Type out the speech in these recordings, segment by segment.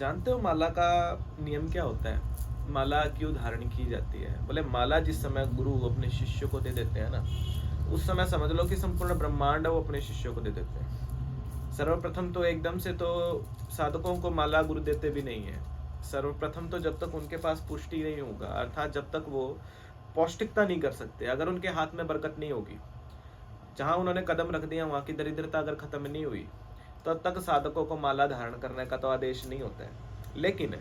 जानते हो माला का नियम क्या होता है? माला क्यों धारण की जाती है? बोले माला जिस समय गुरु अपने शिष्य को दे देते हैं ना, उस समय समझ लो कि संपूर्ण ब्रह्मांड वो अपने शिष्यों को दे देते हैं। सर्वप्रथम तो एकदम से तो साधकों को माला गुरु देते भी नहीं है। सर्वप्रथम तो जब तक उनके पास पुष्टि नहीं होगा, अर्थात जब तक वो पौष्टिकता नहीं कर सकते, अगर उनके हाथ में बरकत नहीं होगी, जहां उन्होंने कदम रख दिया वहां की दरिद्रता अगर खत्म नहीं हुई, तब तक साधकों को माला धारण करने का तो आदेश नहीं होता है। लेकिन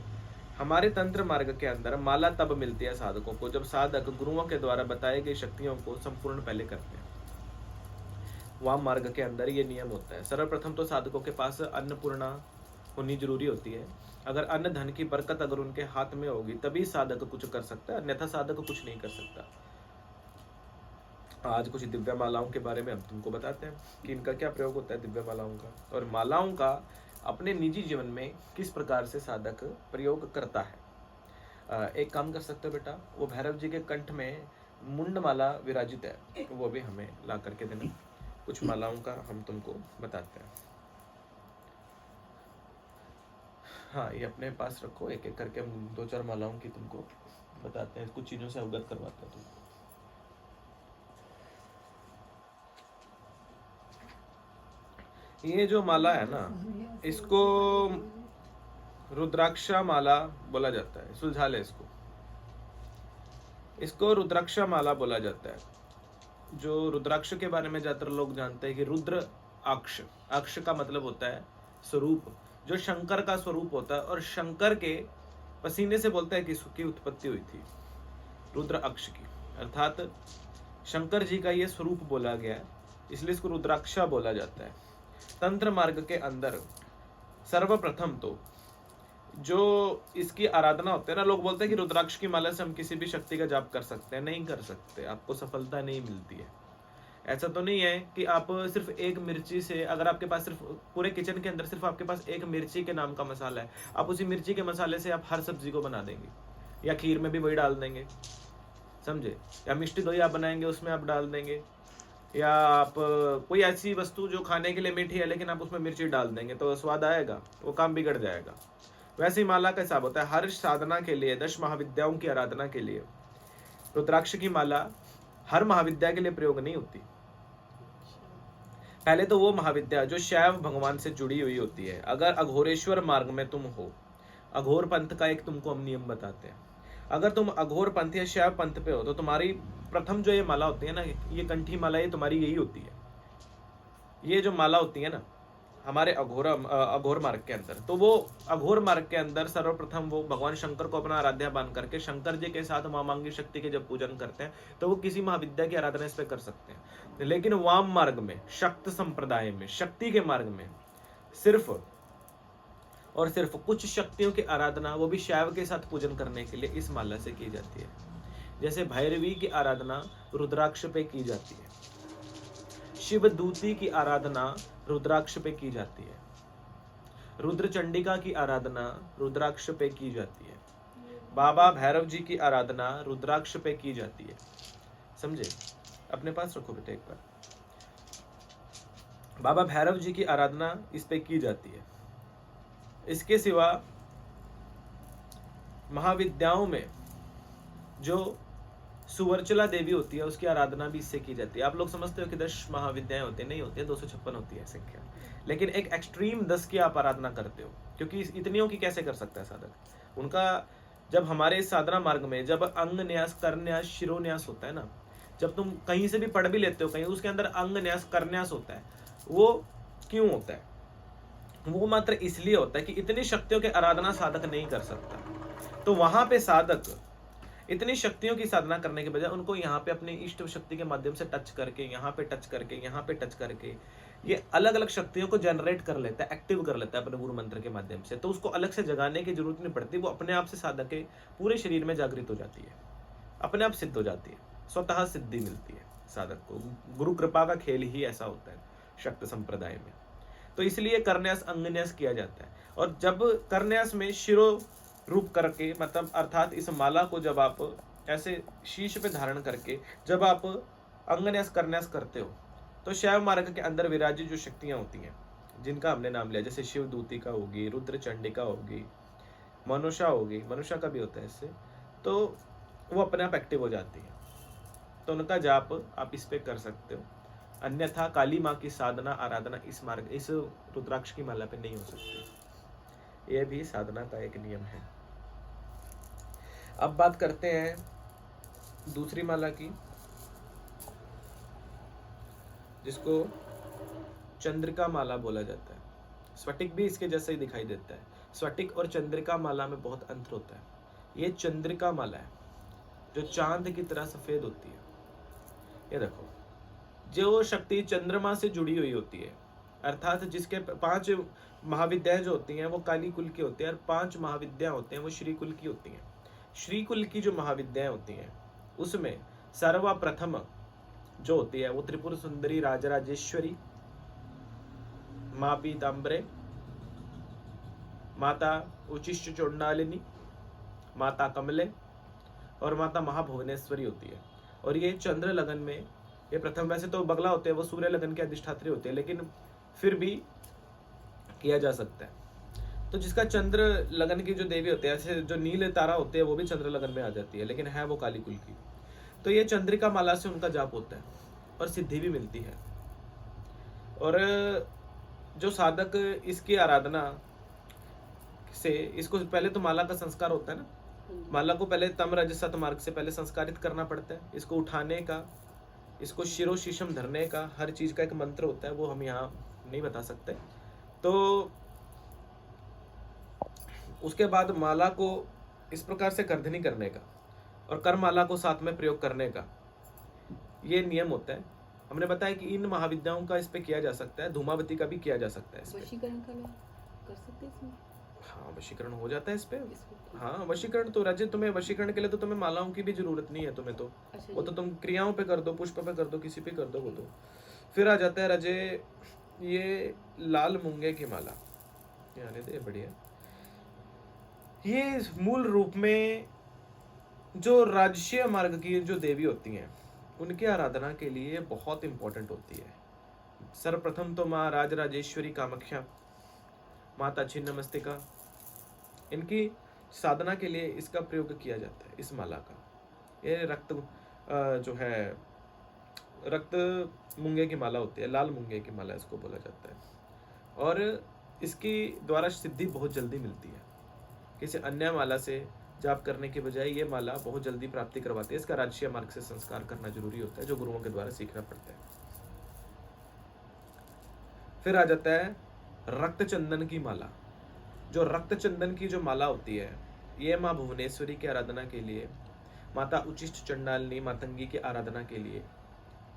हमारे तंत्र मार्ग के अंदर माला तब मिलती है साधकों को जब साधक गुरुओं के द्वारा बताई गई शक्तियों को संपूर्ण पहले करते हैं। वाम मार्ग के अंदर ये नियम होता है। सर्वप्रथम तो साधकों के पास अन्नपूर्णा होनी जरूरी होती है। अगर अन्न धन की बरकत अगर उनके हाथ में होगी तभी साधक कुछ कर सकता है, अन्यथा साधक कुछ नहीं कर सकता। आज कुछ दिव्य मालाओं के बारे में हम तुमको बताते हैं कि इनका क्या प्रयोग होता है, दिव्य मालाओं का, और मालाओं का अपने निजी जीवन में किस प्रकार से साधक प्रयोग करता है। एक काम कर सकते हो बेटा, वो भैरव जी के कंठ में मुंड माला विराजित है, वो भी हमें ला करके देना। कुछ मालाओं का हम तुमको बताते हैं। हाँ, ये अपने पास रखो, एक एक करके हम दो चार मालाओं की तुमको बताते हैं, कुछ चीज़ों से अवगत करवाते हैं तुमको। ये जो माला है ना, इसको रुद्राक्षा माला बोला जाता है। सुलझा ले इसको, इसको रुद्राक्षा माला बोला जाता है। जो रुद्राक्ष के बारे में ज्यादातर लोग जानते हैं कि रुद्र अक्ष, अक्ष का मतलब होता है स्वरूप, जो शंकर का स्वरूप होता है, और शंकर के पसीने से बोलता है कि इसकी उत्पत्ति हुई थी रुद्र अक्ष की, अर्थात शंकर जी का ये स्वरूप बोला गया है, इसलिए इसको रुद्राक्षा बोला जाता है। तंत्र मार्ग के अंदर सर्वप्रथम तो जो इसकी आराधना होती है ना, लोग बोलते हैं कि रुद्राक्ष की माला से हम किसी भी शक्ति का जाप कर सकते हैं। नहीं कर सकते, आपको सफलता नहीं मिलती है। ऐसा तो नहीं है कि आप सिर्फ एक मिर्ची से, अगर आपके पास सिर्फ पूरे किचन के अंदर सिर्फ आपके पास एक मिर्ची के नाम का मसाला है, आप उसी मिर्ची के मसाले से आप हर सब्जी को बना देंगे, या खीर में भी वही डाल देंगे, समझे, या मिष्टी दोई आप बनाएंगे उसमें आप डाल देंगे, या आप कोई ऐसी वस्तु जो खाने के लिए मीठी है लेकिन आप उसमें मिर्ची डाल देंगे तो स्वाद आएगा, वो काम बिगड़ जाएगा। वैसे ही माला का हिसाब होता है। हर साधना के लिए, 10 महाविद्याओं की आराधना के लिए रुद्राक्ष की माला हर महाविद्या के लिए प्रयोग नहीं होती। पहले तो वो महाविद्या जो शैव भगवान से जुड़ी हुई होती है। अगर अघोरेश्वर मार्ग में तुम हो, अघोर पंथ का एक तुमको हम नियम बताते हैं, अगर तुम अघोर पंथ या शैव पंथ पे हो तो तुम्हारी प्रथम जो ये माला होती है ना, ये कंठी माला, ये तुम्हारी यही होती है। ये जो माला होती है ना हमारे अघोर मार्ग के अंदर, तो वो अघोर मार्ग के अंदर सर्वप्रथम वो भगवान शंकर को अपना आराध्य मान करके शंकर जी के साथ मामांगी शक्ति के जब पूजन करते हैं तो वो किसी महाविद्या की आराधना इस पे कर सकते हैं। लेकिन वाम मार्ग में, शक्त संप्रदाय में, शक्ति के मार्ग में सिर्फ और सिर्फ कुछ शक्तियों की आराधना, वो भी शैव के साथ पूजन करने के लिए इस माला से की जाती है। जैसे भैरवी की आराधना रुद्राक्ष पे की जाती है, शिव दूती की आराधना रुद्राक्ष पे की जाती है, रुद्र चंडिका की आराधना रुद्राक्ष पे की जाती है, बाबा भैरव जी की आराधना रुद्राक्ष पे की जाती है। समझे, अपने पास रखो बेटे एक बार। बाबा भैरव जी की आराधना इस पे की जाती है। इसके सिवा महाविद्याओं में जो सुवर्चला देवी होती है उसकी आराधना भी इससे की जाती है। आप लोग समझते हो कि 10 महाविद्याएं होती है, नहीं होती है, 256 होती है संख्या, लेकिन एक एक्सट्रीम 10 की आप आराधना करते हो, क्योंकि इतनियों की कैसे कर सकता है साधक। उनका जब हमारे इस साधना मार्ग में जब अंग न्यास, करन्यास, शिरोन्यास होता है ना, जब तुम कहीं से भी पढ़ भी लेते हो कहीं, उसके अंदर अंग न्यास करन्यास होता है, वो क्यों होता है? वो मात्र इसलिए होता है कि इतनी शक्तियों की आराधना साधक नहीं कर सकता। तो वहां पे साधक इतनी शक्तियों की साधना करने के बजाय उनको यहाँ पे अपनी इष्ट शक्ति के माध्यम से टच करके, यहाँ पे टच करके, यहाँ पे टच करके, ये अलग अलग शक्तियों को जनरेट कर लेता है, एक्टिव कर लेता है अपने गुरु मंत्र के माध्यम से। तो उसको अलग से जगाने की जरूरत नहीं पड़ती, वो अपने आप से साधक के पूरे शरीर में जागृत हो जाती है, अपने आप सिद्ध हो जाती है, स्वतः सिद्धि मिलती है साधक को। गुरु कृपा का खेल ही ऐसा होता है शक्त संप्रदाय में। तो इसलिए करन्यास, अंगन्यास किया जाता है। और जब करन्यास में शिरो रूप करके, मतलब अर्थात इस माला को जब आप ऐसे शीश पे धारण करके जब आप अंगन्यास करन्यास करते हो, तो शैव मार्ग के अंदर विराजित जो शक्तियां होती हैं जिनका हमने नाम लिया, जैसे शिव दूती का होगी, रुद्र चंडिका होगी, मनुष्य होगी, मनुष्य का भी होता है इससे, तो वो अपने आप एक्टिव हो जाती है। तो उनका जाप आप इस पे कर सकते हो। अन्यथा काली माँ की साधना आराधना इस मार्ग, इस रुद्राक्ष की माला पे नहीं हो सकती। ये भी साधना का एक नियम है। अब बात करते हैं दूसरी माला की, जिसको चंद्रिका माला बोला जाता है। स्फटिक भी इसके जैसा ही दिखाई देता है। स्फटिक और चंद्रिका माला में बहुत अंतर होता है। ये चंद्रिका माला है जो चांद की तरह सफेद होती है। ये देखो, जो शक्ति चंद्रमा से जुड़ी हुई होती है, अर्थात जिसके 5 महाविद्याएं जो होती हैं वो काली कुल की होती है, और 5 महाविद्याएं होते हैं वो श्री कुल की होती हैं। श्री कुल की जो महाविद्याएं होती हैं उसमें सर्वप्रथम जो होती है वो त्रिपुर सुंदरी राजराजेश्वरी, माँ पीताम्बरे, माता उचिष्ट चोंडालिनी, माता कमले और माता महाभुवनेश्वरी होती है। और ये चंद्र लगन में ये प्रथम, वैसे तो बगला होते हैं वो सूर्य लगन के अधिष्ठात्री होते हैं, लेकिन फिर भी किया जा सकता है। तो जिसका चंद्र लगन की जो देवी होते हैं, ऐसे जो नीले तारा होते हैं वो भी चंद्र लगन में आ जाती है, लेकिन है वो काली कुल की। तो ये चंद्रिका माला से उनका जाप होता है और सिद्धि भी मिलती है। और जो साधक इसकी आराधना से, इसको पहले तो माला का संस्कार होता है ना, माला को पहले तम रजस मार्ग से पहले संस्कारित करना पड़ता है। इसको उठाने का, इसको शिरो शीशम धरने का, हर चीज का एक मंत्र होता है, वो हम यहाँ नहीं बता सकते। तो उसके बाद माला को इस प्रकार से कर्धनी करने का और कर माला को साथ में प्रयोग करने का ये नियम होता है। हमने बताया कि इन महाविद्याओं का इस पे किया जा सकता है, धूमावती का भी किया जा सकता है इस पे। वशीकरण का कर सकते हैं इसमें? हाँ, वशीकरण हो जाता है इस पे। हाँ, वशीकरण तो रजे, तुम्हें वशीकरण के लिए तो तुम्हें मालाओं की भी जरूरत नहीं है तुम्हें तो। अच्छा, वो तो तुम क्रियाओं पे कर दो, पुष्प पे कर दो, किसी पे कर दो वो तो। फिर आ जाता है रजे, ये लाल मूंगे की माला, यानी दे बढ़िया। ये मूल रूप में जो राजसीय मार्ग की जो देवी होती हैं उनकी आराधना के लिए बहुत इंपॉर्टेंट होती है। सर्वप्रथम तो माँ राजराजेश्वरी कामाख्या, माता छिन्नमस्तिका, इनकी साधना के लिए इसका प्रयोग किया जाता है, इस माला का। ये रक्त जो है रक्त मूंगे की माला होती है, लाल मूंगे की माला इसको बोला जाता है। और इसकी द्वारा सिद्धि बहुत जल्दी मिलती है, किसी अन्य माला से जाप करने के बजाय ये माला बहुत जल्दी प्राप्ति करवाती है। इसका राजसीय मार्ग से संस्कार करना जरूरी होता है, जो गुरुओं के द्वारा सीखना पड़ता है। फिर आ जाता है रक्त चंदन की माला। जो रक्त चंदन की जो माला होती है, ये माँ भुवनेश्वरी की आराधना के लिए, माता उचिष्ट चंडालिनी मातंगी की आराधना के लिए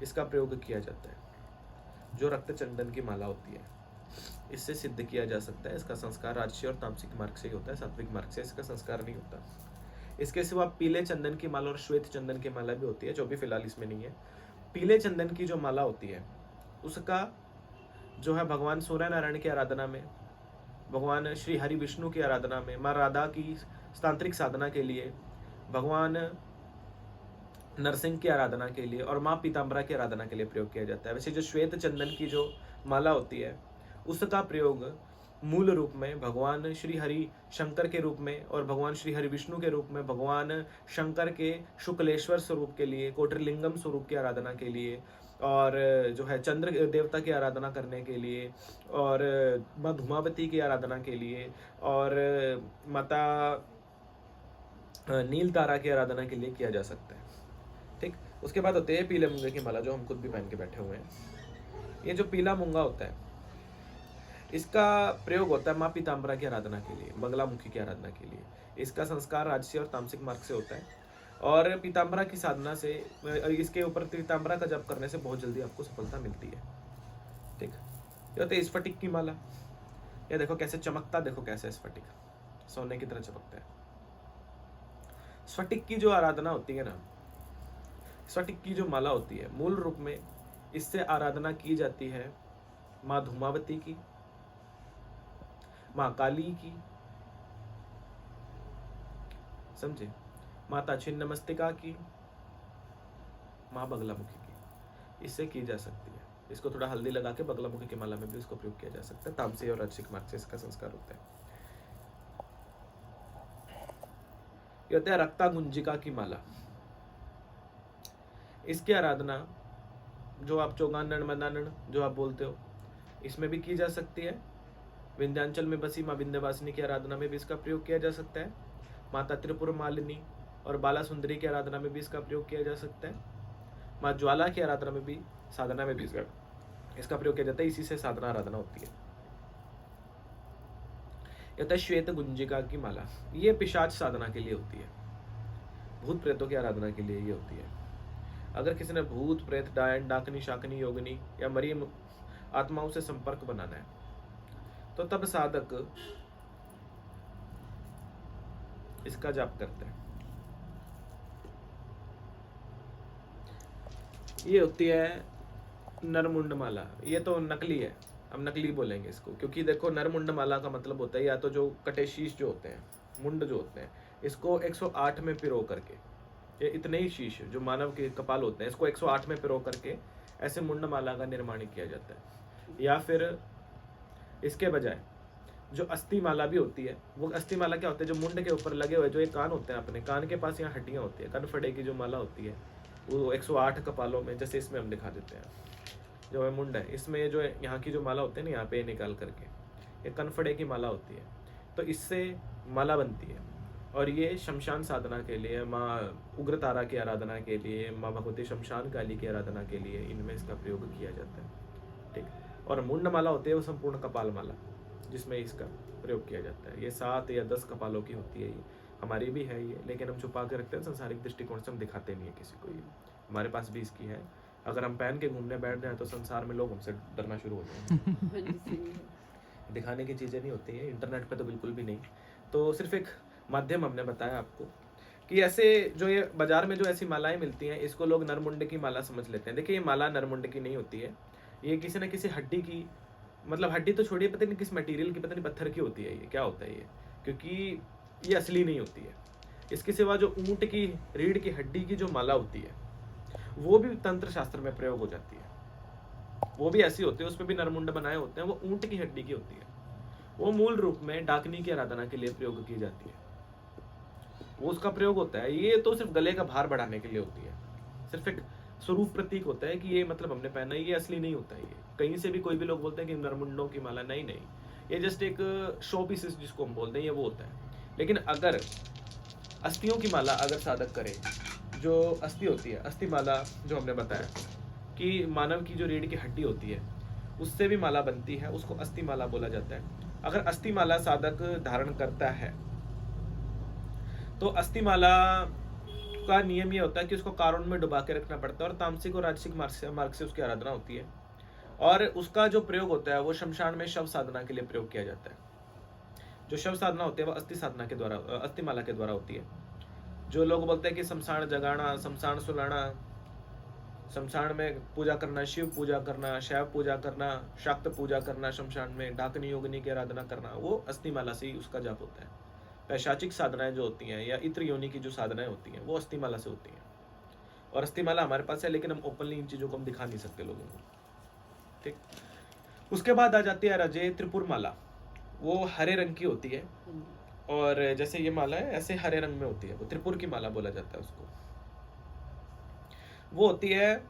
इसका प्रयोग किया जाता है। जो रक्त चंदन की माला होती है इससे सिद्ध किया जा सकता है। इसका संस्कार राजसी और तामसिक मार्ग से ही होता है, सात्विक मार्ग से इसका संस्कार नहीं होता। इसके सिवा पीले चंदन की माला और श्वेत चंदन की माला भी होती है, जो भी फिलहाल इसमें नहीं है। पीले चंदन की जो माला होती है उसका जो है भगवान सूर्य नारायण की आराधना में, भगवान श्री हरि विष्णु की आराधना में, माँ राधा की तांत्रिक साधना के लिए, भगवान नरसिंह की आराधना के लिए और माँ पीताम्बरा की आराधना के लिए प्रयोग किया जाता है। वैसे जो श्वेत चंदन की जो माला होती है उसका प्रयोग मूल रूप में भगवान श्री हरि शंकर के रूप में और भगवान श्री हरि विष्णु के रूप में, भगवान शंकर के शुक्लेश्वर स्वरूप के लिए, कोटरलिंगम स्वरूप की आराधना के लिए, और जो है चंद्र देवता की आराधना करने के लिए, और माँ धूमावती की आराधना के लिए, और माता नील तारा की आराधना के लिए किया जा सकता है। ठीक, उसके बाद होते हैं पीले मूंगे की माला, जो हम खुद भी पहन के बैठे हुए हैं। ये जो पीला मूंगा होता है इसका प्रयोग होता है माँ पीताम्बरा की आराधना के लिए, बगलामुखी की आराधना के लिए। इसका संस्कार राजसी और तामसिक मार्ग से होता है, और पीताम्बरा की साधना से, इसके ऊपर पीताम्बरा का जप करने से बहुत जल्दी आपको सफलता मिलती है। ठीक, ये होते हैं स्फटिक की माला। ये देखो कैसे चमकता, देखो कैसे स्फटिक सोने की तरह चमकता है। स्फटिक की जो आराधना होती है ना, स्फटिक की जो माला होती है, मूल रूप में इससे आराधना की जाती है माँ धूमावती की, माँ काली की, समझे, माता छिन्नमस्तिका की, माँ बगलामुखी की, इससे की जा सकती है। इसको थोड़ा हल्दी लगा के बगलामुखी की माला में भी इसको प्रयोग किया जा सकता है। तामसी और राजसिक मार्ग से इसका संस्कार होता है। ये होता है रक्ता गुंजिका की माला। इसकी आराधना जो आप चौगानन मदानन जो आप बोलते हो, इसमें भी की जा सकती है। विंध्याचल में बसी माँ विंध्यवासिनी की आराधना में भी इसका प्रयोग किया जा सकता है। माता त्रिपुर मालिनी और बाला सुंदरी की आराधना में भी इसका प्रयोग किया जा सकता है। माँ ज्वाला की आराधना में भी, साधना में भी इसका प्रयोग किया जाता है। इसी से साधना आराधना होती है। यह होता है श्वेत गुंजिका की माला। ये पिशाच साधना के लिए होती है, भूत प्रेतों की आराधना के लिए ये होती है। अगर किसी ने भूत प्रेत डायन डाकनी शाकनी योगिनी या मरी आत्माओं से संपर्क बनाना है तो तब साधक इसका जाप करते हैं। ये होती है नरमुंड माला। ये तो नकली है, हम नकली बोलेंगे इसको, क्योंकि देखो नरमुंड माला का मतलब होता है या तो जो कटे शीश जो होते हैं, मुंड जो होते हैं, इसको 108 में पिरो करके, ये इतने ही शीश जो मानव के कपाल होते हैं, इसको 108 में पिरो करके ऐसे मुंड माला का निर्माण किया जाता है। या फिर इसके बजाय जो अस्थि माला भी होती है, वो अस्थि माला क्या होता है, जो मुंड के ऊपर लगे हुए जो ये कान होते हैं, अपने कान के पास यहाँ हड्डियाँ होती है, कनफड़े की जो माला होती है वो 108 कपालों में, जैसे इसमें हम दिखा देते हैं, जो है मुंड है, इसमें जो है यहाँ की जो माला होती है ना, यहाँ पे निकाल करके ये कनफड़े की माला होती है, तो इससे माला बनती है। और ये शमशान साधना के लिए, माँ उग्रतारा की आराधना के लिए, माँ भगवती शमशान काली की आराधना के लिए इनमें इसका प्रयोग किया जाता है। ठीक। और मुंड माला होती है वो संपूर्ण कपाल माला, जिसमें इसका प्रयोग किया जाता है। ये 7 या 10 कपालों की होती है। ये हमारी भी है ये, लेकिन हम छुपा के रखते हैं, संसारिक दृष्टिकोण से हम दिखाते नहीं है किसी को। ये हमारे पास भी इसकी है। अगर हम पहन के घूमने बैठ जाए तो संसार में लोग हमसे डरना शुरू हो जाएंगे। दिखाने की चीज़ें नहीं होती हैं, इंटरनेट पे तो बिल्कुल भी नहीं। तो सिर्फ एक माध्यम हमने बताया आपको कि ऐसे जो ये बाजार में जो ऐसी मालाएं मिलती हैं, इसको लोग नरमुंड की माला समझ लेते हैं। देखिए ये माला नरमुंड की नहीं होती है, ये किसी न किसी हड्डी की, मतलब हड्डी तो छोड़िए, पता नहीं किस मटेरियल की, पता नहीं पत्थर की होती है, ये क्या होता है ये, क्योंकि ये असली नहीं होती है। इसके सिवा जो ऊँट की रीढ़ की हड्डी की जो माला होती है वो भी तंत्र शास्त्र में प्रयोग हो जाती है, वो भी ऐसी होती है, उसमें भी नरमुंड बनाए होते हैं, वो ऊँट की हड्डी की होती है। वो मूल रूप में डाकनी की आराधना के लिए प्रयोग की जाती है, वो उसका प्रयोग होता है। ये तो सिर्फ गले का भार बढ़ाने के लिए होती है, सिर्फ एक स्वरूप प्रतीक होता है कि ये मतलब हमने पहना है, ये असली नहीं होता है। ये कहीं से भी कोई भी लोग बोलते हैं कि नरमुंडों की माला, नहीं नहीं, ये जस्ट एक शो पीसेस जिसको हम बोलते हैं, ये वो होता है। लेकिन अगर अस्थियों की माला अगर साधक करे, जो अस्थि होती है, अस्थि माला जो हमने बताया कि मानव की जो रीढ़ की हड्डी होती है उससे भी माला बनती है, उसको अस्थि माला बोला जाता है। अगर अस्थि माला साधक धारण करता है तो अस्थि माला का नियम ये होता है कि उसको कारुण में डुबा के रखना पड़ता है और तामसिक और राजसिक मार्ग से उसकी आराधना होती है। और उसका जो प्रयोग होता है वो शमशान में शव साधना के लिए प्रयोग किया जाता है। जो शव साधना होती है वो अस्थि साधना के द्वारा, अस्थि माला के द्वारा होती है। जो लोग बोलते हैं कि शमशान जगाना, शमशान सुलाना, शमशान में पूजा करना, शिव पूजा करना, शैव पूजा करना, शाक्त पूजा करना, शमशान में डाकनी योगिनी की आराधना करना, वो अस्थि माला से ही उसका जाप होता है। पैशाचिक साधनाएं जो होती हैं या इत्र योनि की जो साधनाएं होती हैं वो अस्थि माला से होती हैं। और अस्थि माला हमारे पास है, लेकिन हम ओपनली इन चीज़ों को हम दिखा नहीं सकते लोगों को। ठीक। उसके बाद आ जाती है राजे त्रिपुर माला। वो हरे रंग की होती है, और जैसे ये माला है ऐसे हरे रंग में होती है, वो त्रिपुर की माला बोला जाता है उसको। वो होती है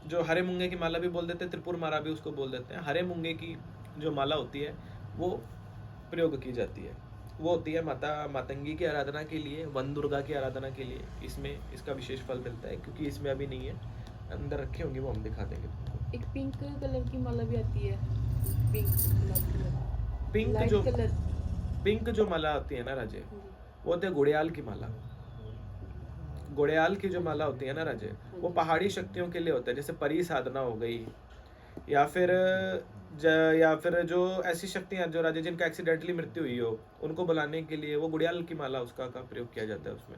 जो हरे मूंगे की माला भी बोल देते हैं, त्रिपुर माला भी उसको बोल देते हैं। हरे मूंगे की जो माला होती है वो प्रयोग की जाती है। वो होती है माता मातंगी की आराधना के लिए, वन दुर्गा की आराधना के लिए। इसमें इसका विशेष फल मिलता है, क्योंकि इसमें अभी नहीं है, अंदर रखे होंगे, वो हम दिखा देंगे तुमको। एक पिंक कलर की माला भी आती है, पिंक पिंक जो कलर। पिंक जो माला होती है ना राजे, वो होती है गुड़ियाल की माला। गुड़ियाल की जो माला होती है ना राजे, वो पहाड़ी शक्तियों के लिए होता है, जैसे परी साधना हो गई, या फिर जो ऐसी शक्तियां जो राजे जिनका एक्सीडेंटली मृत्यु हुई हो, उनको बुलाने के लिए वो गुड़ियाल की माला उसका प्रयोग किया जाता है उसमें।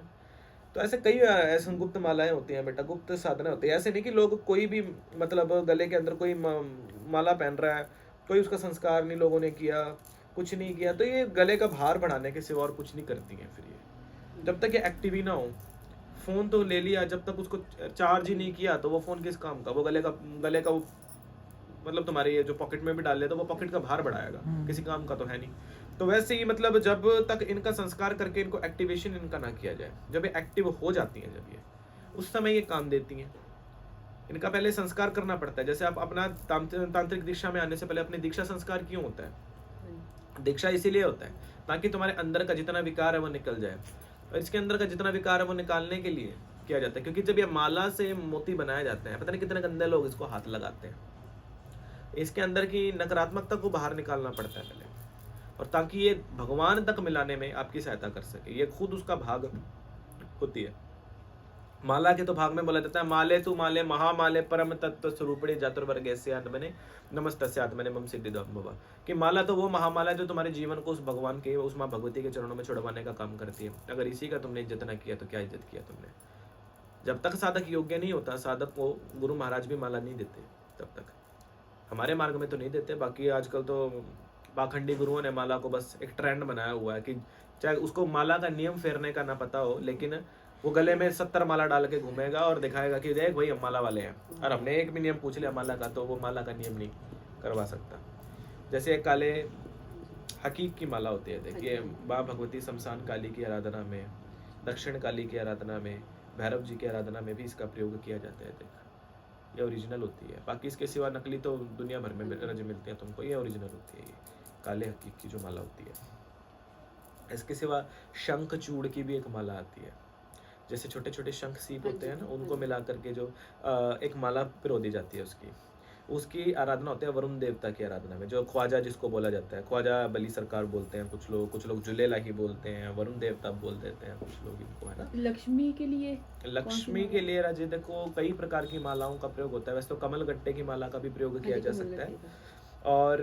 तो ऐसे कई ऐसे गुप्त मालाएं होती हैं बेटा, गुप्त साधना होती है। ऐसे नहीं कि लोग कोई भी मतलब गले के अंदर कोई माला पहन रहा है, कोई उसका संस्कार नहीं लोगों ने किया, कुछ नहीं किया, तो ये गले का भार बढ़ाने के सिवा और कुछ नहीं करती हैं। फिर ये जब तक ये एक्टिव ही ना हो, फ़ोन तो ले लिया, जब तक उसको चार्ज ही नहीं किया तो वो फ़ोन किस काम का, वो गले का वो मतलब तुम्हारे ये जो पॉकेट में भी डाल ले तो वो पॉकेट का भार बढ़ाएगा, किसी काम का तो है नहीं। तो वैसे ही मतलब जब तक इनका संस्कार करके इनको एक्टिवेशन इनका ना किया जाए, जब ये एक्टिव हो जाती हैं, जब ये उस समय ये काम देती हैं। इनका पहले संस्कार करना पड़ता है। जैसे आप अपना तांत्रिक दीक्षा में आने से पहले अपनी दीक्षा संस्कार क्यों होता है? दीक्षा इसीलिए होता है ताकि तुम्हारे अंदर का जितना विकार है वो निकल जाए, और इसके अंदर का जितना विकार है वो निकालने के लिए किया जाता है। क्योंकि जब ये माला से मोती बनाए जाते हैं, पता नहीं कितने गंदे लोग इसको हाथ लगाते हैं, इसके अंदर की नकारात्मकता को बाहर निकालना पड़ता है पहले, और ताकि ये भगवान तक मिलाने में आपकी सहायता कर सके। ये खुद उसका भाग होती है। माला के तो भाग में बोला जाता है, माले तू माले महामाले परम तत्व स्वरूपिणी जातुर्वर्गस्य आत्मने नमस्तस्य आत्मने मम सिद्धिदाम भव। कि माला तो वो महामाला है जो तुम्हारे जीवन को उस भगवान के, उस माँ भगवती के चरणों में छुड़वाने का काम करती है। अगर इसी का तुमने इज्जत न किया तो क्या इज्जत किया तुमने? जब तक साधक योग्य नहीं होता, साधक को गुरु महाराज भी माला नहीं देते, तब तक हमारे मार्ग में तो नहीं देते। बाकी आजकल तो पाखंडी गुरुओं ने माला को बस एक ट्रेंड बनाया हुआ है कि चाहे उसको माला का नियम फेरने का ना पता हो, लेकिन वो गले में 70 माला डाल के घूमेगा और दिखाएगा कि देख भाई हम माला वाले हैं। और हमने एक भी नियम पूछ लिया माला का तो वो माला का नियम नहीं करवा सकता। जैसे एक काले हकीक की माला होती है, देखिए माँ भगवती शमशान काली की आराधना में, दक्षिण काली की आराधना में, भैरव जी की आराधना में भी इसका प्रयोग किया जाता है। देख, ये ओरिजिनल होती है। बाकी इसके सिवा नकली तो दुनिया भर में रज मिलते हैं तुमको, ये ओरिजिनल होती है। ये काले हकीक की जो माला होती है। इसके सिवा शंख चूड़ की भी एक माला आती है। जैसे छोटे छोटे शंख सीप होते हैं ना, उनको मिला करके जो एक माला पिरो दी जाती है, उसकी आराधना होती है वरुण देवता की आराधना में, जो ख्वाजा जिसको बोला जाता है। ख्वाजा बली सरकार बोलते हैं कुछ लोग जुलेला ही बोलते हैं, वरुण देवता बोल देते हैं कुछ लोग इनको, है ना। लक्ष्मी के लिए, लक्ष्मी के लिए राजे देखो कई प्रकार की मालाओं का प्रयोग होता है। वैसे तो कमल गट्टे की माला का भी प्रयोग किया जा सकता है। और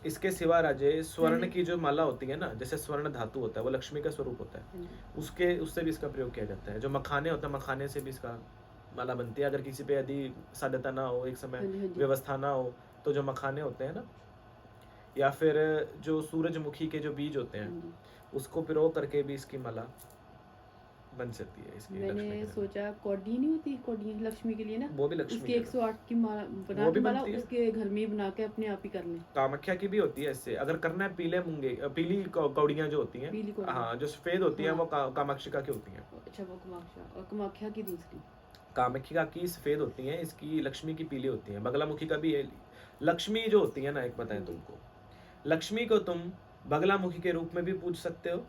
इसके सिवा राजे स्वर्ण की जो माला होती है ना, जैसे स्वर्ण धातु होता है वो लक्ष्मी का स्वरूप होता है, उससे भी इसका प्रयोग किया जाता है। जो मखाने होता है, मखाने से भी इसका माला बनती है। अगर किसी पे यदि साध्यता ना हो, एक समय व्यवस्था ना हो, तो जो मखाने होते हैं ना, या फिर जो सूरजमुखी के जो बीज होते हैं उसको पिरो करके भी इसकी माला बन सकती है। इसकी मैंने सोचा कौड़ी नहीं होती, कौड़ी लक्ष्मी के लिए ना, वो भी लक्ष्मी उसकी 108 की माला बना के माला उसके घर में बना के अपने आप ही कर लें। कामाख्या की भी होती है इससे। अगर करना है पीले मूंगे, पीली कौड़ियाँ जो होती हैं, हाँ, जो सफेद होती हैं वो कामाक्षिका की होती हैं। अच्छा, वो कामाख्या, और कामाख्या की दूसरी कामाख्या की सफेद होती हैं, इसकी लक्ष्मी की पीली होती हैं। बगलामुखी का भी लक्ष्मी जो होती है ना, एक बताएं तुमको, लक्ष्मी को तुम बगलामुखी के रूप में भी पूछ सकते हो,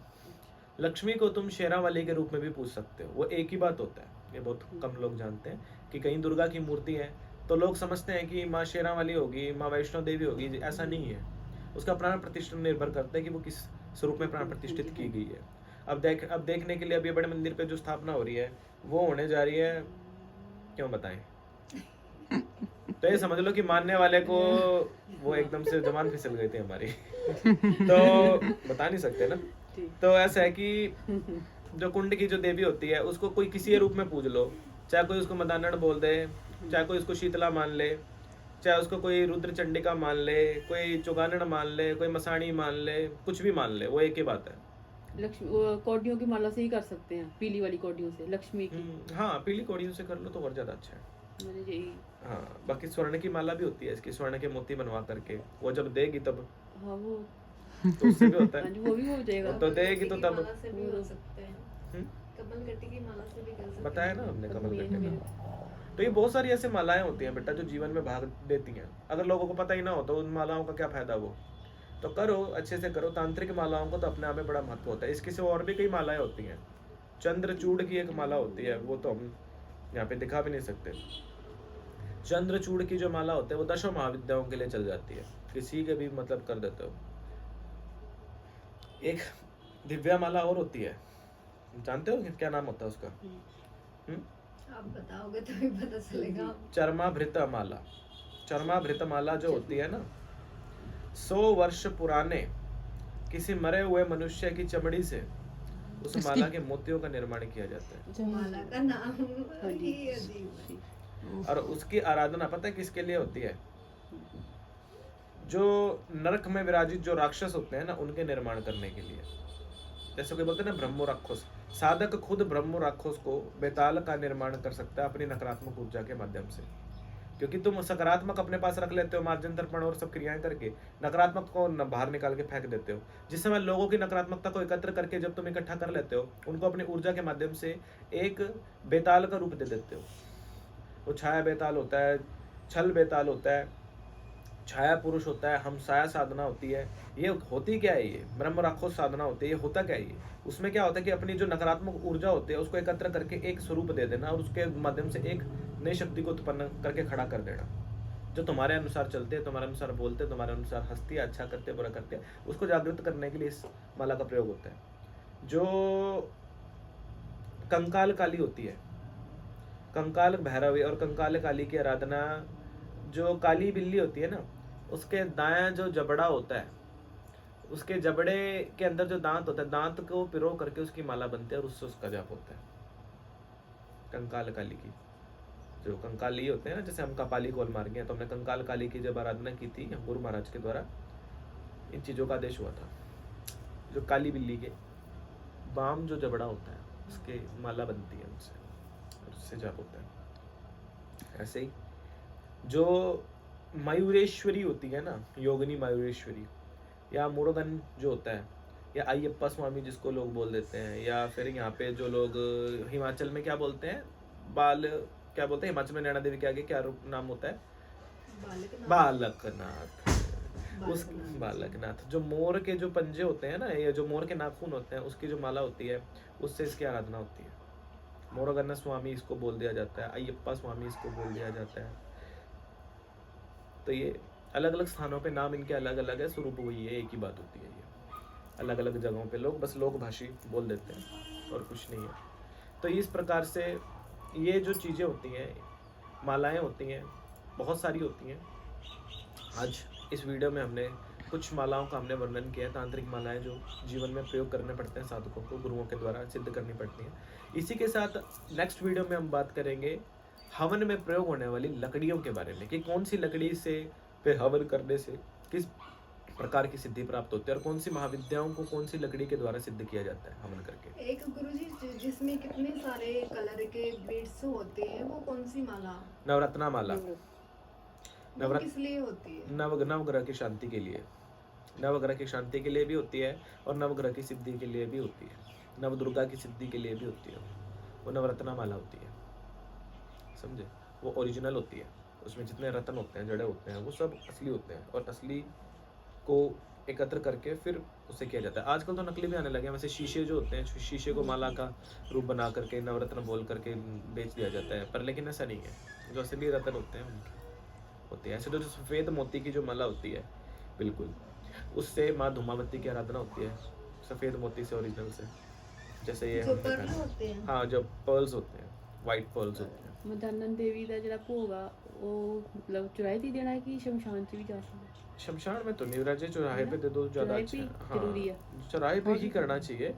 लक्ष्मी को तुम शेरावाली के रूप में भी पूछ सकते हो। वो एक ही बात होता है। ये बहुत कम लोग जानते हैं कि कहीं दुर्गा की मूर्ति है तो लोग समझते हैं कि माँ शेरावाली होगी, माँ वैष्णो देवी होगी। ऐसा नहीं है। उसका प्राण प्रतिष्ठा निर्भर करता है कि वो किस स्वरूप में प्राण प्रतिष्ठित की गई है। अब देखने के लिए अभी बड़े मंदिर पे जो स्थापना हो रही है वो होने जा रही है, क्यों बताएं। तो ये समझ लो कि मानने वाले को वो एकदम से जबान फिसल गई थी हमारी। तो बता नहीं सकते ना। तो ऐसा है कि जो कुंड की जो देवी होती है उसको कोई किसी रूप में पूज लो, चाहे कोई उसको मदानड़ बोल दे, चाहे कोई उसको शीतला मान ले, चाहे उसको कोई रुद्र चंडिका मान ले, कोई चुगानड़ मान ले, कोई मसाणी मान ले, कुछ भी मान ले, वो एक ही बात है। लक्ष्मी कौड़ियों की माला से ही कर सकते हैं, पीली वाली कौड़ियों से, लक्ष्मी की। हाँ, पीली कौड़ियों से कर लो तो और ज्यादा अच्छा है। हाँ, बाकी स्वर्ण की माला भी होती है इसकी, स्वर्ण के मोती बनवा करके वो जब देगी तब, हाँ, वो तो उससे भी होता है। वो भी हो जाएगा। तो देगी तो तब हो सकते हैं। कमल गट्टी की माला से भी कर सकते हैं। बताया ना हमने कमल गट्टी का। तो ये बहुत सारी ऐसे मालाएं होती हैं बेटा जो जीवन में भाग देती हैं। अगर लोगों को पता ही ना हो तो उन मालाओं का क्या फायदा। वो तो करो, अच्छे से करो। तांत्रिक मालाओं को तो अपने आप में बड़ा महत्व होता है। इसके से और भी कई मालाएं होती हैं। चंद्रचूड़ की एक माला होती है, वो तो हम यहाँ पे दिखा भी नहीं सकते। चंद्रचूड़ की जो माला होती है वो 10 महाविद्याओं के लिए चल जाती है, किसी के भी मतलब कर देते हो। एक दिव्या माला और होती है, जानते हो क्या नाम होता है उसका? आप बताओगे तो भी पता चलेगा। चर्माभृत माला। चर्माभृत माला जो होती है ना, 100 वर्ष पुराने किसी मरे हुए मनुष्य की चमड़ी से उस माला के मोतियों का निर्माण किया जाता है। माला का नाम ही अजीब है। और उसकी आराधना पता है किसके लिए होती है? जो नरक में विराजित जो राक्षस होते हैं ना, उनके निर्माण करने के लिए। जैसे कोई बोलते हैं ना ब्रह्मो राक्षस, साधक खुद ब्रह्मो राक्षस को बेताल का निर्माण कर सकता है अपनी नकारात्मक ऊर्जा के माध्यम से। क्योंकि तुम सकारात्मक अपने पास रख लेते हो मार्जन तर्पण और सब क्रियाएं करके, नकारात्मक को बाहर निकाल के फेंक देते हो। जिस समय लोगों की नकारात्मकता को एकत्र करके जब तुम इकट्ठा कर लेते हो, उनको अपनी ऊर्जा के माध्यम से एक बेताल का रूप दे देते हो। वो छाया बेताल होता है, छल बेताल होता है, छाया पुरुष होता है, हम साया साधना होती है। ये होती क्या है? ये ब्रह्म राक्षस साधना होती है। ये होता क्या है? ये उसमें क्या होता है कि अपनी जो नकारात्मक ऊर्जा होती है उसको एकत्र करके एक स्वरूप दे देना और उसके माध्यम से एक नई शक्ति को उत्पन्न करके खड़ा कर देना, जो तुम्हारे अनुसार चलते हैं, तुम्हारे अनुसार बोलते हैं, तुम्हारे अनुसार हंसती है, अच्छा करते हैं, बुरा करते हैं, उसको जागृत करने के लिए इस माला का प्रयोग होता है। जो कंकाल काली होती है, कंकाल भैरवी और कंकाल काली की आराधना, जो काली बिल्ली होती है ना, उसके दायां जो जबड़ा होता है, उसके जबड़े के अंदर जो दांत होता है, दांत को पिरो करके उसकी माला बनती है और उससे उसका जाप होता है। कंकाल काली की जो कंकाली होते हैं ना, जैसे हम कपाली कोल मार गए तो हमने कंकाल काली की जब आराधना की थी गुरु महाराज के द्वारा, इन चीज़ों का आदेश हुआ था। जो काली बिल्ली के बाम जो जबड़ा होता है उसके माला बनती है उनसे और उससे जाप होता है। ऐसे ही जो मयूरेश्वरी होती है ना, योगिनी मयूरेश्वरी, या मुरुगन जो होता है, या अयप्पा स्वामी जिसको लोग बोल देते हैं, या फिर यहाँ पे जो लोग हिमाचल में क्या बोलते हैं, क्या बोलते हैं हिमाचल में, नैना देवी के आगे क्या रूप नाम होता है? बालकनाथ। उस बालकनाथ, जो मोर के जो पंजे होते हैं ना, ये जो मोर के नाखून होते हैं, उसकी जो माला होती है, उससे इसकी आराधना होती है। मोरगन्ना स्वामी इसको बोल दिया जाता है, अयप्पा स्वामी इसको बोल दिया जाता है। तो ये अलग अलग स्थानों पे नाम इनके अलग अलग है, स्वरूप वही है, एक ही बात होती है। ये अलग अलग जगहों पे लोग बस लोक भाषी बोल देते हैं और कुछ नहीं है। तो इस प्रकार से ये जो चीज़ें होती हैं, मालाएं होती हैं, बहुत सारी होती हैं। आज इस वीडियो में हमने कुछ मालाओं का हमने वर्णन किया है, तांत्रिक मालाएं जो जीवन में प्रयोग करने पड़ते हैं, साधकों को गुरुओं के द्वारा सिद्ध करनी पड़ती हैं। इसी के साथ नेक्स्ट वीडियो में हम बात करेंगे हवन में प्रयोग होने वाली लकड़ियों के बारे में, कि कौन सी लकड़ी से पे हवन करने से किस प्रकार की सिद्धि प्राप्त होती है और कौन सी महाविद्याओं को कौन सी लकड़ी के द्वारा सिद्ध किया जाता है हवन करके। एक गुरुजी जिसमें कितने सारे कलर के बीड्स होते हैं, वो कौन सी माला? नवरत्ना माला। वो किस लिए होती है? नवग्रह की शांति के लिए, नवग्रह की शांति के लिए भी होती है और नवग्रह की सिद्धि के लिए भी होती है, नवदुर्गा की सिद्धि के लिए भी होती है। वो नवरत्ना माला होती है, समझे? वो ओरिजिनल होती है, उसमें जितने रत्न होते हैं, जड़े होते हैं, वो सब असली होते हैं और असली को एकत्र करके फिर उसे किया जाता है। आजकल तो नकली भी आने लगे हैं, वैसे शीशे जो होते हैं, शीशे को माला का रूप बना करके नवरत्न बोल करके बेच दिया जाता है, पर लेकिन ऐसा नहीं है। जो असली रत्न होते हैं उनके होते हैं। ऐसे तो जो सफ़ेद मोती की जो माला होती है, बिल्कुल उससे माँ धूमावती की आराधना होती है, सफ़ेद मोती से, ओरिजिनल से, जैसे ये जो पर्ल होते हैं। हाँ, जो पर्ल्स होते हैं, वाइट पर्ल्स होते हैं। मदानंद देवी का जरा भोग आ वो मतलब चौराहे दी देना है कि शमशान च भी जा सकता है? शमशान में तो नहीं राजे, चौराहे पे दे दो, ज़्यादा चौराहे अच्छा पे है। जरूरी है। हाँ, चौराहे पे ही करना चाहिए।